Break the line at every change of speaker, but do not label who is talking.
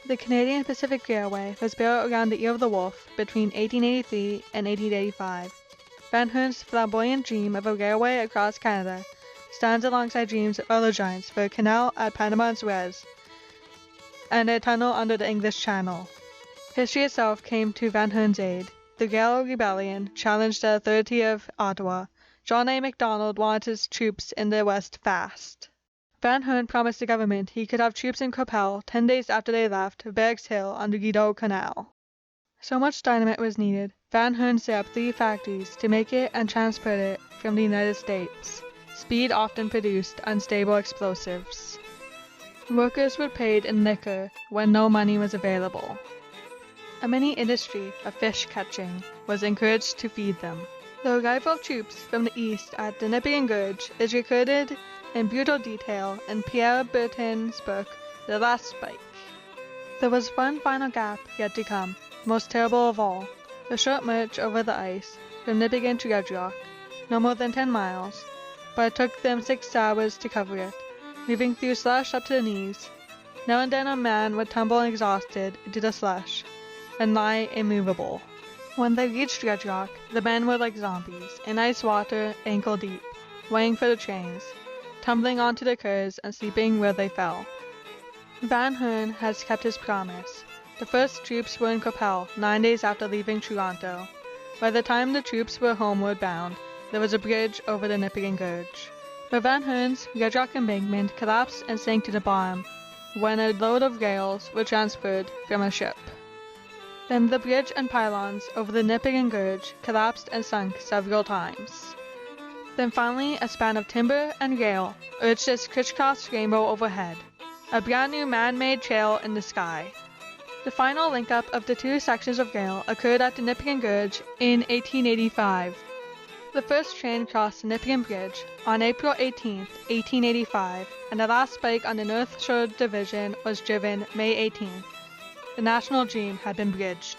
The Canadian Pacific Railway was built around the Ear of the Wolf between 1883 and 1885. Van Hoon's flamboyant dream of a railway across Canada stands alongside dreams of other giants for a canal at Panama and Suez and a tunnel under the English Channel. History itself came to Van Hoon's aid. The Gael Rebellion challenged the authority of Ottawa. John A. Macdonald wanted his troops in the West fast. Van Hoon promised the government he could have troops in Qu'Appelle 10 days after they left Berks Hill on the Rideau Canal. So much dynamite was needed, Van Hoon set up 3 factories to make it and transport it from the United States. Speed often produced unstable explosives. Workers were paid in liquor when no money was available. A mini industry of fish catching was encouraged to feed them. The arrival of troops from the east at the Nipigon Gorge is recorded in brutal detail in Pierre Bertin's book, The Last Spike. There was one final gap yet to come, most terrible of all, the short march over the ice from Nipigon to Red Rock, no more than 10 miles, but it took them 6 hours to cover it, moving through slush up to the knees. Now and then a man would tumble exhausted into the slush and lie immovable. When they reached Red Rock, the men were like zombies, in ice water ankle deep, waiting for the trains, tumbling onto the cars and sleeping where they fell. Van Hoon has kept his promise. The first troops were in Qu'Appelle 9 days after leaving Toronto. By the time the troops were homeward bound, there was a bridge over the Nipigon Gorge. But Van Hoon's Red Rock embankment collapsed and sank to the bottom when a load of rails were transferred from a ship. Then the bridge and pylons over the Nipigon Gorge collapsed and sunk several times. Then finally a span of timber and rail urged this crisscross rainbow overhead, a brand new man-made trail in the sky. The final link-up of the 2 sections of rail occurred at the Nipigon Gorge in 1885. The first train crossed the Nipigon Bridge on April 18, 1885, and the last spike on the North Shore Division was driven May 18th. The national dream had been bridged.